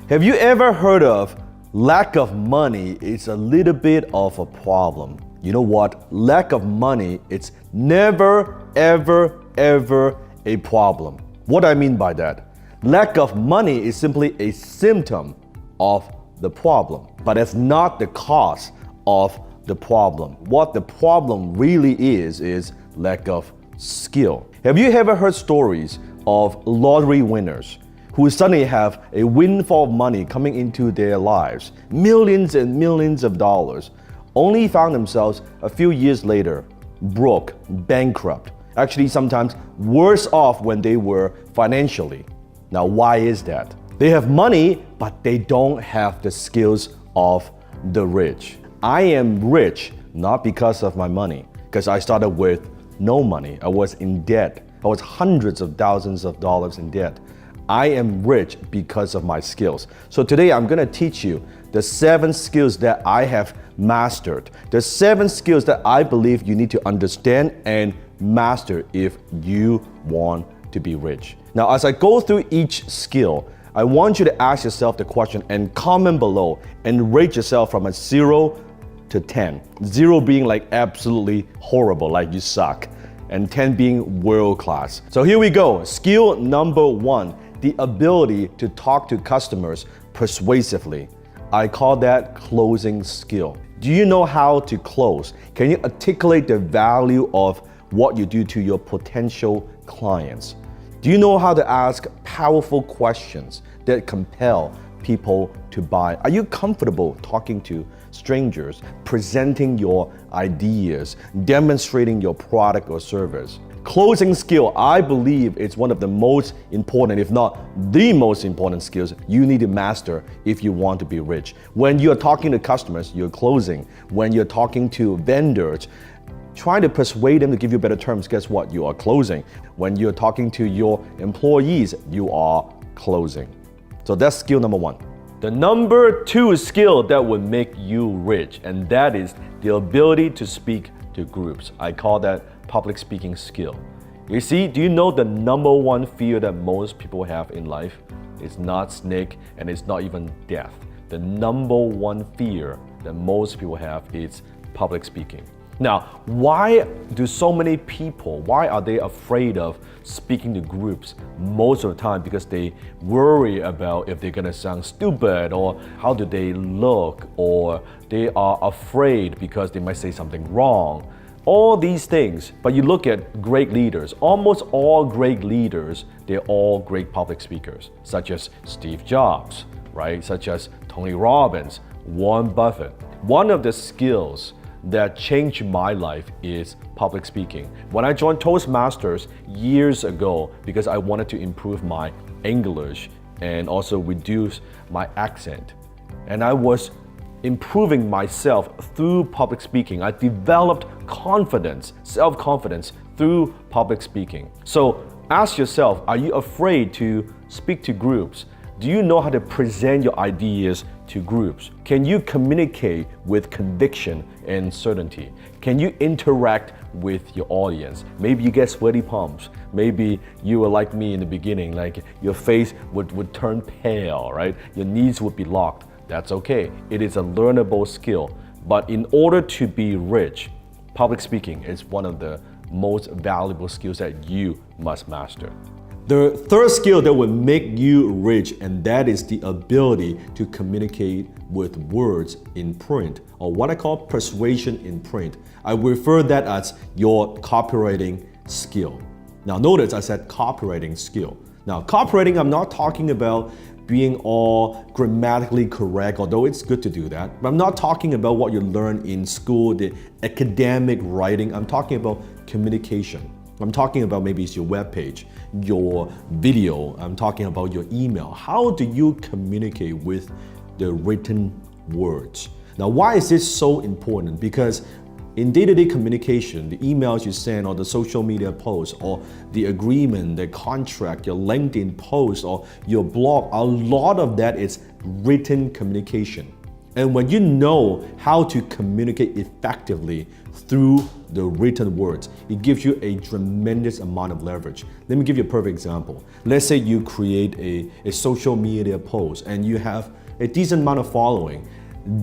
Have you ever heard of lack of money is a little bit of a problem? You know what? Lack of money, it's never, ever, ever a problem. What I mean by that? Lack of money is simply a symptom of the problem, but it's not the cause of the problem. What the problem really is lack of skill. Have you ever heard stories of lottery winners who suddenly have a windfall of money coming into their lives, millions and millions of dollars, only found themselves a few years later broke, bankrupt, actually sometimes worse off when they were financially? Now, why is that? They have money, but they don't have the skills of the rich. I am rich not because of my money, because I started with no money. I was in debt. I was hundreds of thousands of dollars in debt. I am rich because of my skills. So today I'm gonna teach you the 7 skills that I have mastered. The 7 skills that I believe you need to understand and master if you want to be rich. Now, as I go through each skill, I want you to ask yourself the question and comment below and rate yourself from a 0 to 10. 0 being like absolutely horrible, like you suck, and 10 being world class. So here we go. Skill number 1, the ability to talk to customers persuasively. I call that closing skill. Do you know how to close? Can you articulate the value of what you do to your potential clients? Do you know how to ask powerful questions that compel people to buy? Are you comfortable talking to strangers, presenting your ideas, demonstrating your product or service? Closing skill, I believe it's one of the most important, if not the most important skills you need to master if you want to be rich. When you're talking to customers, you're closing. When you're talking to vendors, trying to persuade them to give you better terms, guess what? You are closing. When you're talking to your employees, you are closing. So that's skill number 1. The number 2 skill that would make you rich, and that is the ability to speak to groups. I call that public speaking skill. You see, do you know the number 1 fear that most people have in life? It's not snake and it's not even death. The number 1 fear that most people have is public speaking. Now, why do so many people, why are they afraid of speaking to groups most of the time? Because they worry about if they're gonna sound stupid, or how do they look, or they are afraid because they might say something wrong. All these things, but you look at great leaders, almost all great leaders, they're all great public speakers, such as Steve Jobs, right? Such as Tony Robbins, Warren Buffett. One of the skills that changed my life is public speaking. When I joined Toastmasters years ago, because I wanted to improve my English and also reduce my accent, and I was improving myself through public speaking. I developed confidence, self-confidence through public speaking. So ask yourself, are you afraid to speak to groups? Do you know how to present your ideas to groups? Can you communicate with conviction and certainty? Can you interact with your audience? Maybe you get sweaty palms. Maybe you were like me in the beginning, like your face would turn pale, right? Your knees would be locked. That's okay. It is a learnable skill. But in order to be rich, public speaking is one of the most valuable skills that you must master. The 3rd skill that will make you rich, and that is the ability to communicate with words in print, or what I call persuasion in print. I refer that as your copywriting skill. Now notice I said copywriting skill. Now copywriting, I'm not talking about being all grammatically correct, although it's good to do that. But I'm not talking about what you learn in school, the academic writing. I'm talking about communication. I'm talking about maybe it's your webpage, your video. I'm talking about your email. How do you communicate with the written words? Now, why is this so important? Because in day-to-day communication, the emails you send or the social media posts or the agreement, the contract, your LinkedIn post or your blog, a lot of that is written communication. And when you know how to communicate effectively through the written words, it gives you a tremendous amount of leverage. Let me give you a perfect example. Let's say you create a social media post and you have a decent amount of following.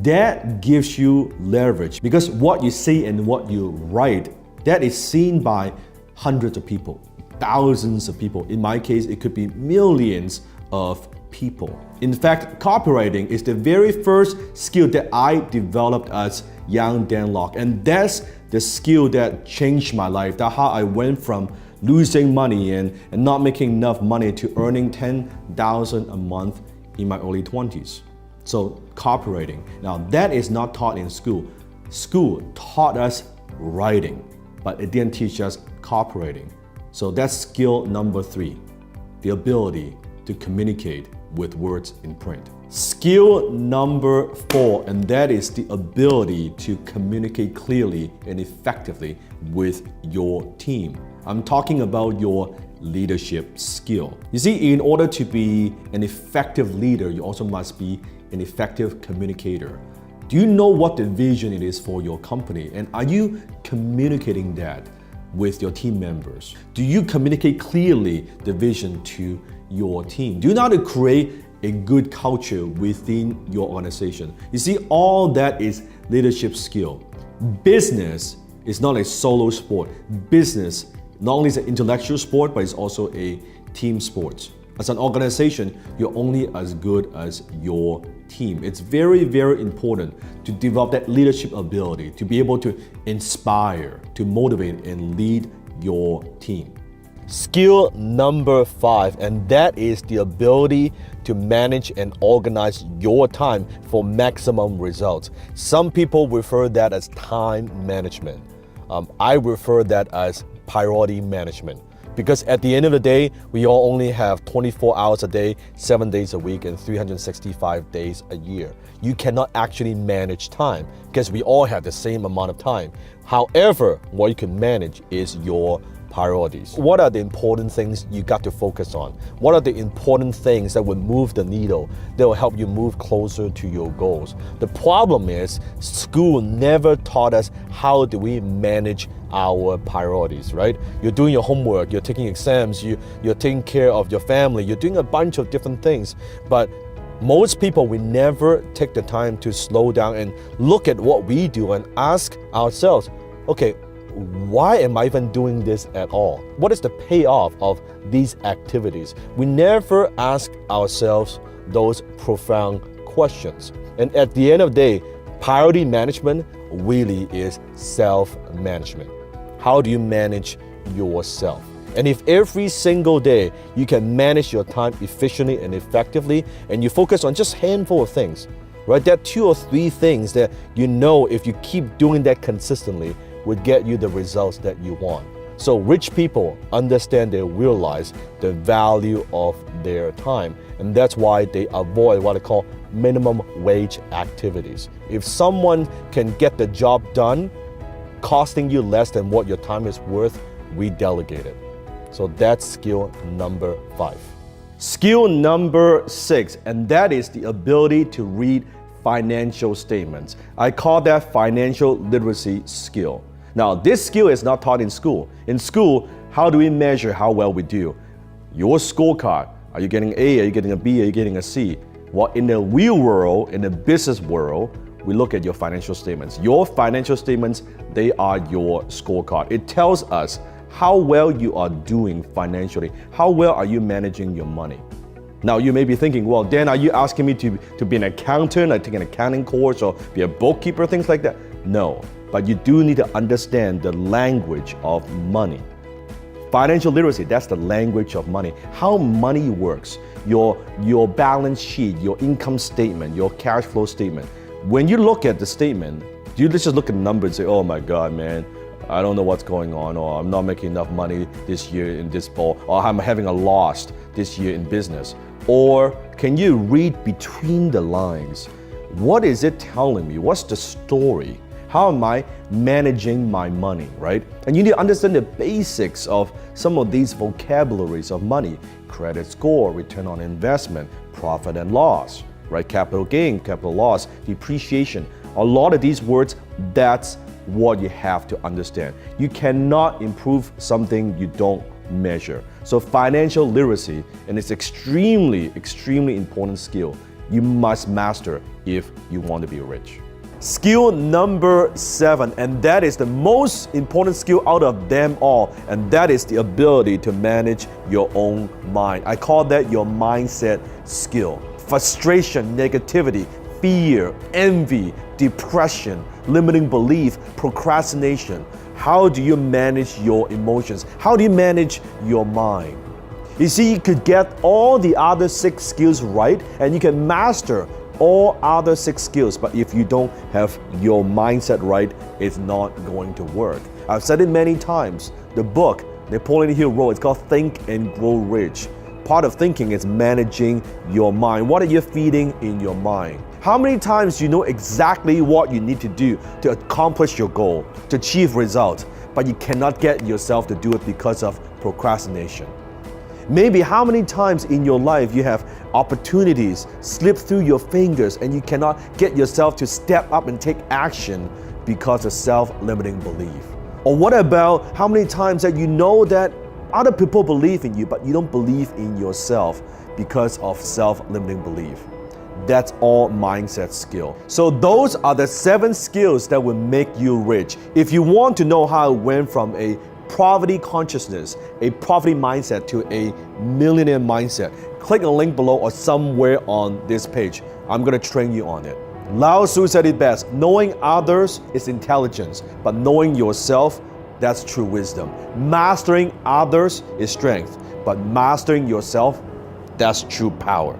That gives you leverage because what you say and what you write, that is seen by hundreds of people, thousands of people. In my case, it could be millions of people. In fact, copywriting is the very first skill that I developed as young Dan Lok, and that's the skill that changed my life. That's how I went from losing money and not making enough money to earning $10,000 a month in my early 20s. So copywriting. Now that is not taught in school. School taught us writing, but it didn't teach us copywriting. So that's skill number 3, the ability to communicate with words in print. Skill number 4, and that is the ability to communicate clearly and effectively with your team. I'm talking about your leadership skill. You see, in order to be an effective leader, you also must be an effective communicator. Do you know what the vision it is for your company? And are you communicating that with your team members? Do you communicate clearly the vision to your team? Do you know how to create a good culture within your organization? You see, all that is leadership skill. Business is not a solo sport. Business not only is an intellectual sport, but it's also a team sport. As an organization, you're only as good as your team. It's very, very important to develop that leadership ability, to be able to inspire, to motivate and lead your team. Skill number 5, and that is the ability to manage and organize your time for maximum results. Some people refer that as time management. I refer that as priority management. Because at the end of the day, we all only have 24 hours a day, 7 days a week, and 365 days a year. You cannot actually manage time because we all have the same amount of time. However, what you can manage is your priorities. What are the important things you got to focus on? What are the important things that will move the needle, that will help you move closer to your goals? The problem is school never taught us how do we manage our priorities, right? You're doing your homework, you're taking exams, you're taking care of your family, you're doing a bunch of different things, but most people, we never take the time to slow down and look at what we do and ask ourselves, okay, why am I even doing this at all? What is the payoff of these activities? We never ask ourselves those profound questions. And at the end of the day, priority management really is self-management. How do you manage yourself? And if every single day you can manage your time efficiently and effectively, and you focus on just a handful of things, right? There are 2 or 3 things that you know if you keep doing that consistently would get you the results that you want. So rich people understand, they realize the value of their time, and that's why they avoid what I call minimum wage activities. If someone can get the job done costing you less than what your time is worth, we delegate it. So that's skill number 5. Skill number 6, and that is the ability to read financial statements. I call that financial literacy skill. Now, this skill is not taught in school. In school, how do we measure how well we do? Your scorecard. Are you getting A? Are you getting a B? Are you getting a C? Well, in the real world, in the business world, we look at your financial statements. Your financial statements, they are your scorecard. It tells us how well you are doing financially. How well are you managing your money? Now, you may be thinking, well, Dan, are you asking me to be an accountant, or take an accounting course, or be a bookkeeper, things like that? No. But you do need to understand the language of money. Financial literacy, that's the language of money. How money works, your balance sheet, your income statement, your cash flow statement. When you look at the statement, you just look at the number and say, oh my God, man, I don't know what's going on, or I'm not making enough money this year in this ball, or I'm having a loss this year in business. Or can you read between the lines? What is it telling me? What's the story? How am I managing my money, right? And you need to understand the basics of some of these vocabularies of money: credit score, return on investment, profit and loss. right? Capital gain, capital loss, depreciation. A lot of these words, that's what you have to understand. You cannot improve something you don't measure. So financial literacy, and it's extremely important skill you must master if you want to be rich. Skill number 7, and that is the most important skill out of them all, and that is the ability to manage your own mind. I call that your mindset skill. Frustration, negativity, fear, envy, depression, limiting belief, procrastination. How do you manage your emotions? How do you manage your mind? You see, you could get all the other 6 skills right, and you can master all other 6 skills, but if you don't have your mindset right, it's not going to work. I've said it many times. The book Napoleon Hill wrote, it's called Think and Grow Rich. Part of thinking is managing your mind. What are you feeding in your mind? How many times do you know exactly what you need to do to accomplish your goal, to achieve results, but you cannot get yourself to do it because of procrastination? Maybe how many times in your life you have opportunities slip through your fingers and you cannot get yourself to step up and take action because of self-limiting belief? Or what about how many times that you know that other people believe in you, but you don't believe in yourself because of self-limiting belief? That's all mindset skill. So those are the 7 skills that will make you rich. If you want to know how I went from a poverty consciousness, a poverty mindset to a millionaire mindset, click a link below or somewhere on this page. I'm going to train you on it. Lao Tzu said it best, knowing others is intelligence, but knowing yourself, that's true wisdom. Mastering others is strength, but mastering yourself, that's true power.